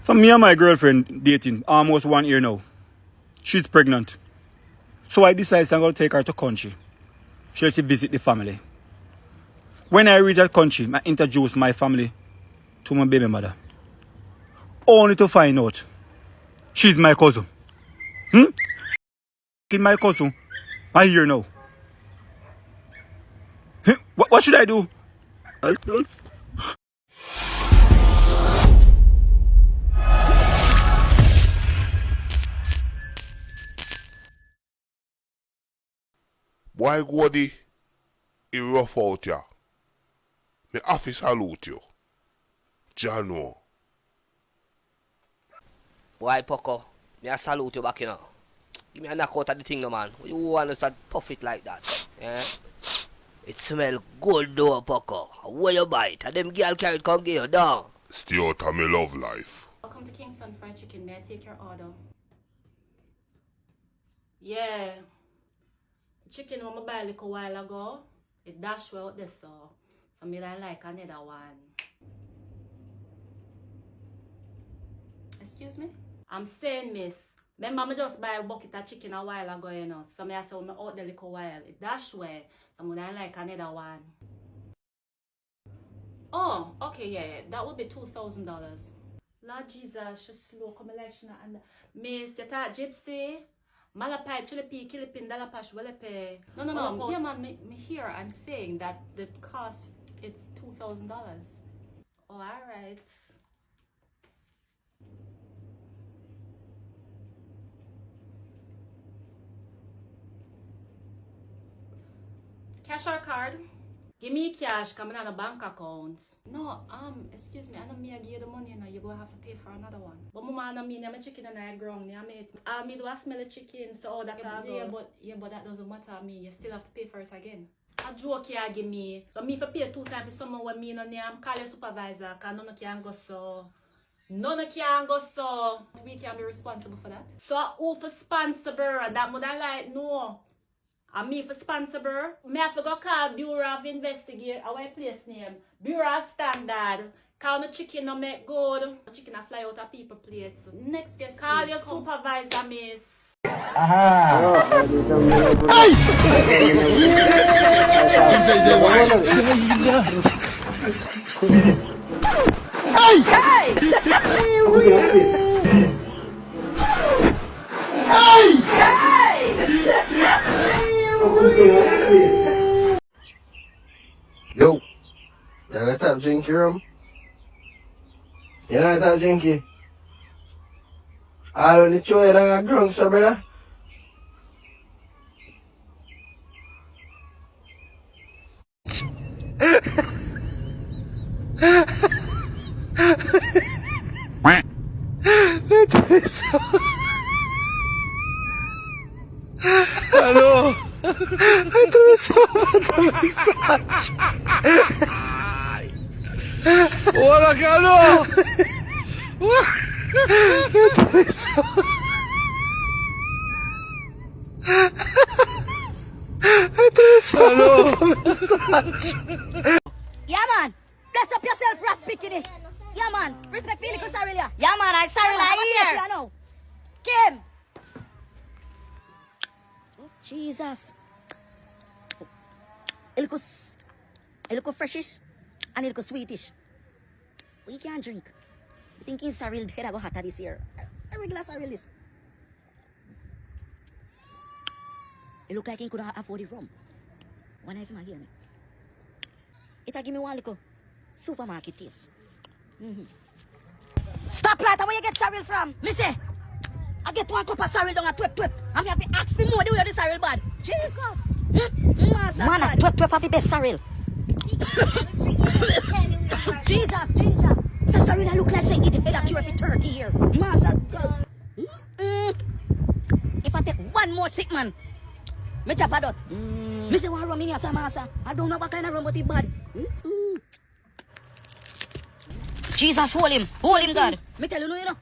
So me and my girlfriend dating almost 1 year now. She's pregnant. So I decided I'm going to take her to country. She'll visit the family. When I reach that country, I introduce my family to my baby mother. Only to find out she's my cousin. My cousin. I hear now. What should I do? Boy Godi, he rough out ya. Me office salute you. Jano. Boy Poco, me a salute you back, you know. Give me a knock out of the thing, no man. You want to start puff it like that? Yeah? It smell good though, Poco. Where you bite? And them girl carry it come get you down. Stay out of me love life. Welcome to Kingston Fried Chicken. May I take your order? Yeah. Chicken when I buy a little while ago, it dashed out this so me don't like another one. Excuse me? I'm saying, miss, remember I just buy a bucket of chicken a while ago, you know, so I say when I out the little while, it dashed away, so I don't like another one. Oh, okay, yeah, that would be $2,000. Lord Jesus, she slow, come like she not under. Miss, you thought gypsy? Malapai, chilipi, kilipin, dalapash, welepe. No. Yeah, man, me here. I'm saying that the cost it's $2,000. Oh, all right. Cash or card? Give me cash, coming on a bank account. No, excuse me, I don't mean I give you the money now, you're gonna have to pay for another one. But mama, I don't mean I'm a chicken and I ground me, me do I smell the chicken, so all that but that doesn't matter me, you still have to pay for it again. A joke you give me. So me for pay 2 times for someone with me no name, call your supervisor, cause none can go so. None can go so. We can be responsible for that. So who for sponsor that would I like no. And me for sponsor, me have to go call Bureau of Investigate, our place name. Bureau of Standard. Call the chicken no make good. The chicken a fly out of people plates. Next guest, call your supervisor, miss. Yo, you got that drinky rum? You know that drinky? I don't show you that I'm drunk, so brother. Hello. Ito sa massage. Wala ka ano. Ito sa massage. Yeah, man. Bless up yourself, rat picking it. Yeah, man. Respect Felix Sarilla. Yeah, man, I sorry like here. Kim. Oh, Jesus. It look freshish and it look sweetish. We can't drink. You thinking Saril head I go hotter this year? A regular Saril is. It look like he could afford the rum. One night my hear me. It'll give me one little supermarket taste. Stop right, where you get Saril from? Me say, I get one cup of Saril down a twip. I'm going to ask me more the way the Saril bad. Jesus. Man, a twip of the best Saril. Jesus. So Saril I look like say eat it a cure for 30 years. Master God. If I take one more sick man, me chop a dot. Me say one rum in here, sir, master. I don't know what kind of rum, but it bad. Jesus, hold him, God. Me tell you, you know.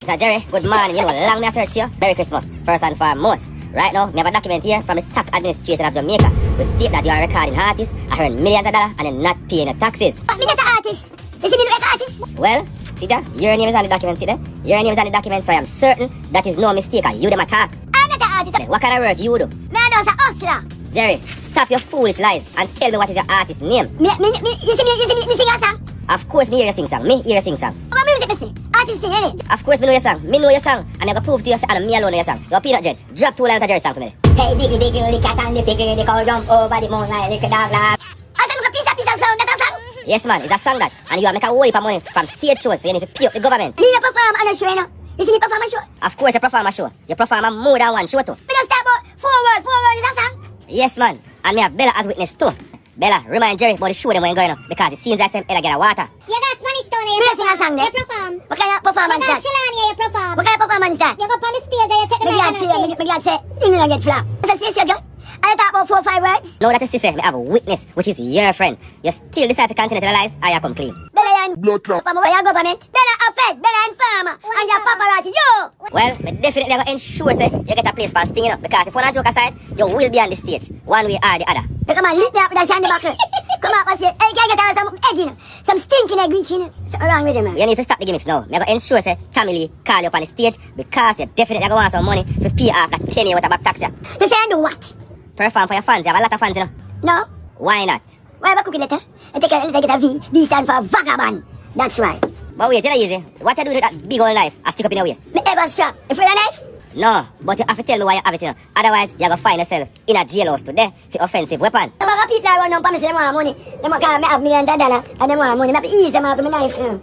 So Jerry, good morning. You know, long may I search for you. Merry Christmas, first and foremost. Right now, we have a document here from the tax administration of Jamaica which state that you are a recording artist, I earn millions of dollars and then not paying no taxes. What millions of artists? Is he a artist? Well, See that? Your name is on the document, see that? Your name is on the document, so I am certain that is no mistake and you them attack. I'm not an artist. What kind of work you do? Me a hustler. Jerry, stop your foolish lies and tell me what is your artist's name. You see me sing a song? Of course me hear you sing song. Me hear you sing song. What music me sing? Artist sing, innit? Of course me know your song. Me know your song. And I'm gonna prove to you and me alone know your song. Your peanut jet. Drop 2 lines of Jerry song for me. Hey, diggy, the cat and the piggy, the cow jump over the moonlight, lick a dog laugh. I think a piece of sound, that a song? Yes man, it's a song that. And you are make a whole heap of money from stage shows, so you need to pay up the government. Me a perform on a show, you know? You see me perform a show? Of course you perform a show. You perform a more than one show too. Me just start about 4 words is a song? Yes man, and me have Bella as witness too. Bella, remind Jerry about the show them when going on because it seems like some head get a water. You got Spanish down here. Me a sing a song there. You perform. What kind of performance You that? got Chilani, you perform. What kind of performance that? You go up on the stage and you take the Me mic glad and say, sing. me glad say, England get flap. That's a station, I talk about 4 or 5 words. No, that is sister, me have a witness, which is your friend. You still decide to continue to tell lies, or you come clean. Bella and blood clot. From your government. Bella a fed, Bella and farmer. And your paparazzi, yo! Well, me definitely gonna ensure say you get a place for sting, you know, because if one joke aside, you will be on the stage, one way or the other. They come and lit me up with a shandy buckle. Come up and say, hey, can I get some egg, you know? Some stinking egg, you know? Something wrong with him, man. You need to stop the gimmicks now. Me gonna ensure say Camille call you up on the stage because you definitely gonna want some money to pay off that 10 year with a back tax. To say I do what? Perform for your fans, you have a lot of fans, you know. No? Why not? Why am I cooking letter? I take a V. V stand for vagabond. That's right. But wait, you know easy. What you do with that big old knife I stick up in your waist? Me ever strap. You feel a knife? No, but you have to tell me why you have it, you know. Otherwise, you're gonna find yourself in a jailhouse today for offensive weapon. Some of the people run down for me say they want money. They want to have millions of dollars and they want money. I have to ease them off with my knife, you know.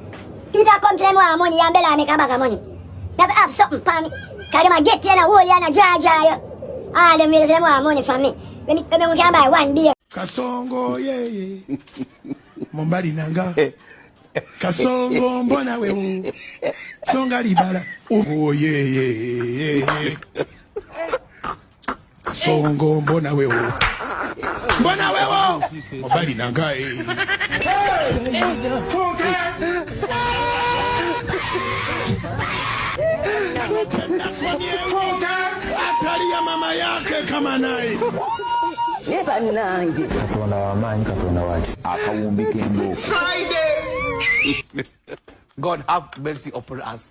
People come to them want money and Bella make a bag of money. They have to have something for me. Because they want to get you in a hole and a dry you. All them really say they want money from me. When we can buy 1 beer. Kasongo yeah. Mombali nanga. Kasongo mbona wewe. Songa libala. Oh yeah. Kasongo mbona wewe. Mbona wewe. Mombali nanga Atalia mama yake kama naye. Katonda w'amaanyi katonda waki akawumbika emboofu. God have mercy upon us.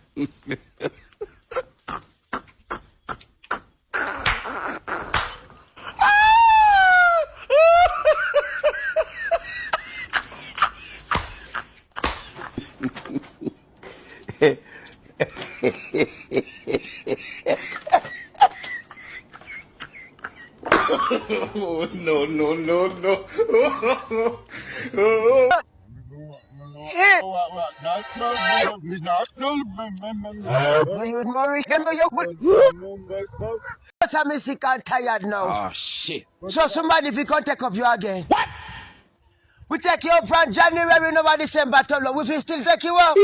Oh, no. I'm sick and tired now. Oh shit. So somebody if you can take up you again. What? We take you up from January, nobody December, to we will still take you up.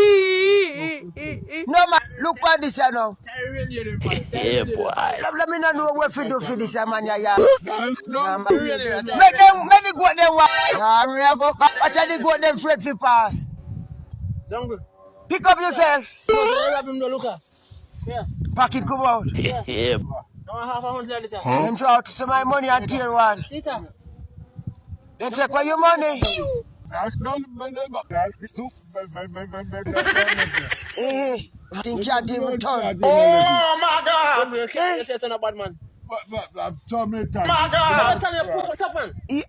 No man, look what this here now. Yeah, boy. Let me not know what to do for this man. Yeah. Make the goat them walk. Watch how the goat them afraid to pass. Pick up yourself. Pack it, come out. Yeah. And throw out some of my money and tear one. Then take away your money. Think you can't even turn. Oh my God!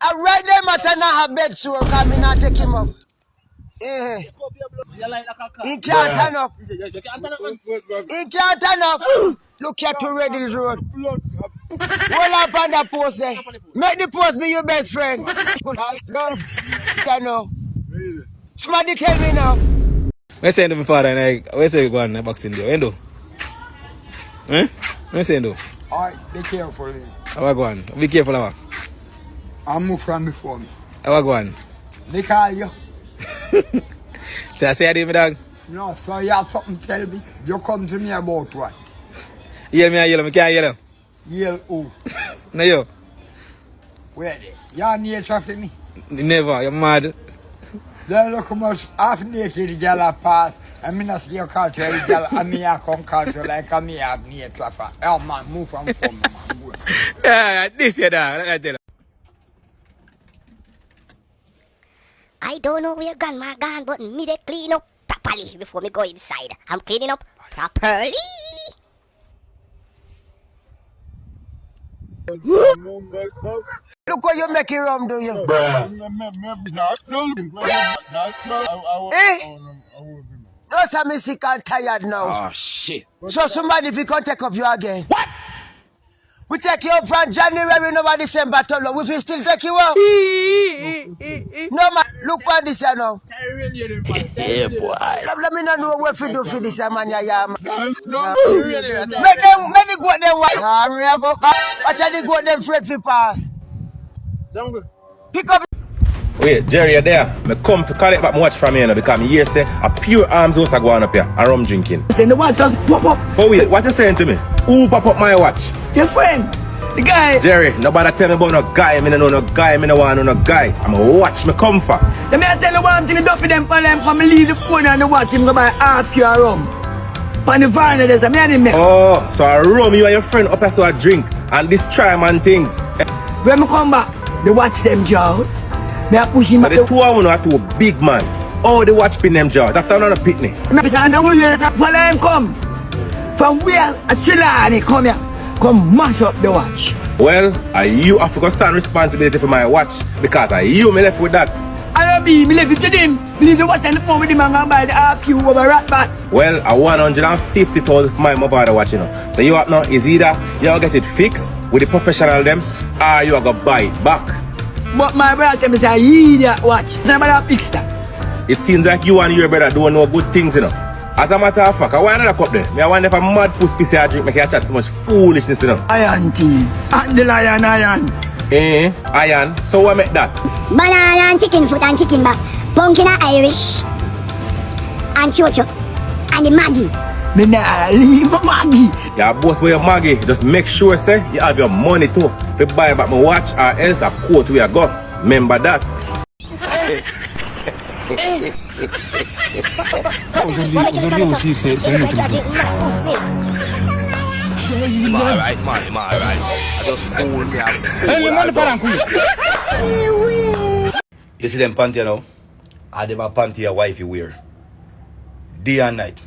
I read them at now have bed sore come in and take him up. He can't turn up. He can't turn up. Look here to Redding's Road. Hold up on the post there. Make the post be your best friend. Don't you know. Somebody tell me now. I say to my father and I say go on boxing there. Endo. I say endo. Alright, be careful. How I go on? Be careful how. I move from before me. How I go on? They call you. So I say I did my dog. No, so you have something to tell me. You come to me about what? Hear me, I yell, I can't yell. Yell who? No you. Where they? You're nature for me. Never, you're mad. Then look how much half naked girl I pass. I mean, I see your culture, girl, and me I come culture like I me have nature for. Oh man, move from phone, man. Yeah, this your dog, I tell you. I don't know where grandma gone, but me they clean up. properly before me go inside. I'm cleaning up properly. Look what you make it rum, do you? Eh? Those are me sick and tired now. Oh shit. So somebody if you can take up you again. What? We take you up from January, nobody December, till we still take you up. No man, look what this here now. Yeah, boy. Let me not know what to do for this man. Yeah, man. Make the goat them watch. Watch how the goat them afraid to pass. Pick up. Wait, Jerry, you there? Me come to collect back my watch from you now because me hear say a pure arms house are going up here and rum drinking. Then the watch just pop up. So wait, what you saying to me? Who pop up my watch? Your friend, the guy. Jerry, nobody tell me about no guy. Me no know no guy. Me no want no guy. I'm a watch me come for. Let me tell you what I'm telling you, them for them come leave the phone and the watch him go by ask you a rum. On the van there's a man in there. Oh, so I rum you and your friend up here so I drink and destroy man things. When me come back, they watch them jaw. Me a push him So up. the two of them are two big man. Oh, they watch pin them jaw. That's not a picnic. Me and the one that follow him come. From where a chiller come here. Come mash up the watch. Well, you have to go stand responsibility for my watch because you me left with that. I don't be, me leave it to him. Me leave the watch and the phone with him and go buy the half you over rat bat. Well, I 150,000 for my mobile watch, you know. So you have now is either you get it fixed with the professional them or you are going to buy it back. But my brother tell me say he that watch. So nobody fix that. It seems like you and your brother don't know good things, you know. As a matter of fact, I want another cup there. I wonder if a mad puss piece I drink make you chat so much foolishness, you know. Iron tea. And the lion iron. Iron. So what make that? Banana and chicken foot and chicken back. Pumpkin and Irish. And chocho. And the Maggie. Me nah leave my Maggie. Yeah, boss boy, your Maggie. Just make sure, say, you have your money too. If you buy back my watch or else a coat where you go. Remember that. Alright. I just cool me. You see them panty now? I them a panty your wifey wear. Day and night.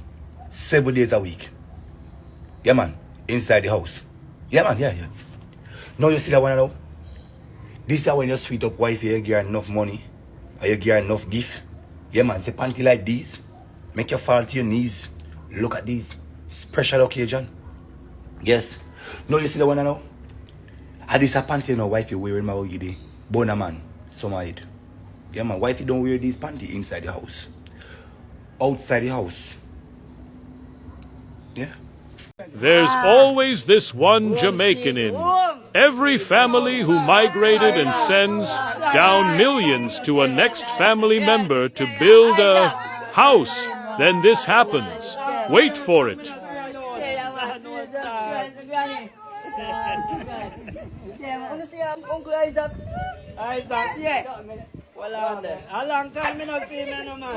7 days a week. Yeah man. Inside the house. Yeah man, yeah. Now you see that one now? This is when you sweet up wifey, you give her enough money. Or you give her enough gift. Yeah man, say panty like these. Make you fall to your knees. Look at these. Special occasion. Yes. Now you see the one now? And this a panty now wifey wearing my ogidi. Bona man. Summer it. Yeah man, wifey don't wear these panty inside the house. Outside the house. Yeah. There's always this one Jamaican in every family who migrated and sends down millions to a next family member to build a house. Then this happens. Wait for it. Uncle Isaac. Yeah. Well, a long time I not see him, no man.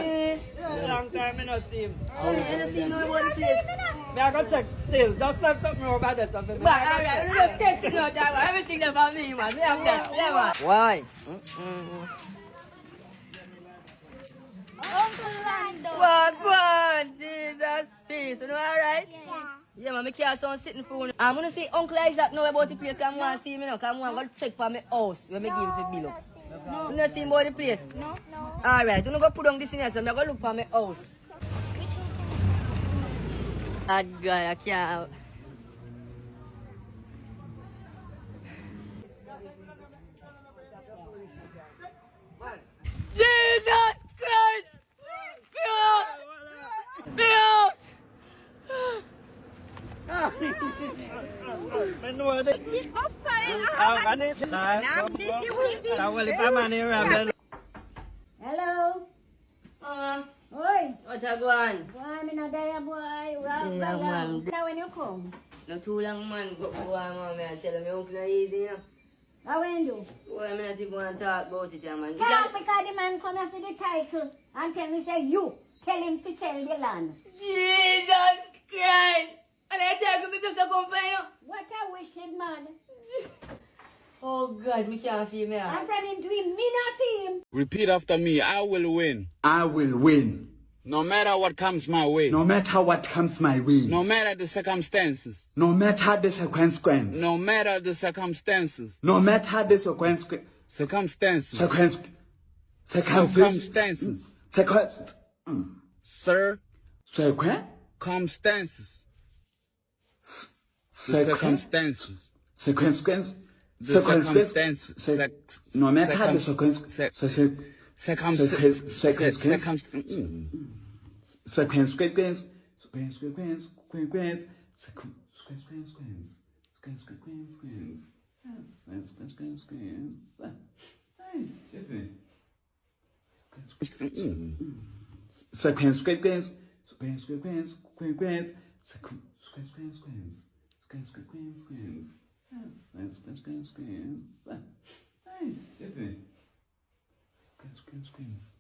A long time I not see him. I see him in one place. I go check still. Just have something over there. But alright, we just text it out there. Everything about me, man. We have that. Yeah, man. Why? Uncle Lando. Go on, Jesus. Peace. You know alright? Yeah. Yeah, man, I can't sound sitting phone. I'm going to see Uncle Isaac know about the place. Come on and see me now. Come on, go check for my house. When I give him the bill up. No. You not see him about the place? No. Alright, you not go put on this in here, so I'm going to look for my house. Which was Oh God, I can't. Jesus Christ! Bios! Hello. Oi. What's going on? Why me not there, boy? Well, Yeah, man. now when you come? Not too long, man. Go man. I tell me uncle not easy, you know. How when you? Well, I not even want to talk about it, man. Talk because the man come here for the title and tell me say you tell him to sell the land. Jesus Christ! And I tell you just to come find you. What a wicked man. Oh God, we can't feel me. I said him to him, me not see him. Repeat after me. I will win. I will win. No matter what comes my way. No matter what comes my way. No matter the circumstances. No matter the circumstance. No matter the circumstances. No matter the circumstances. Circumstances. Circumstances. Sir. Circumstances. Circumstances. Circumstances. No matter the circumstances. Consequence.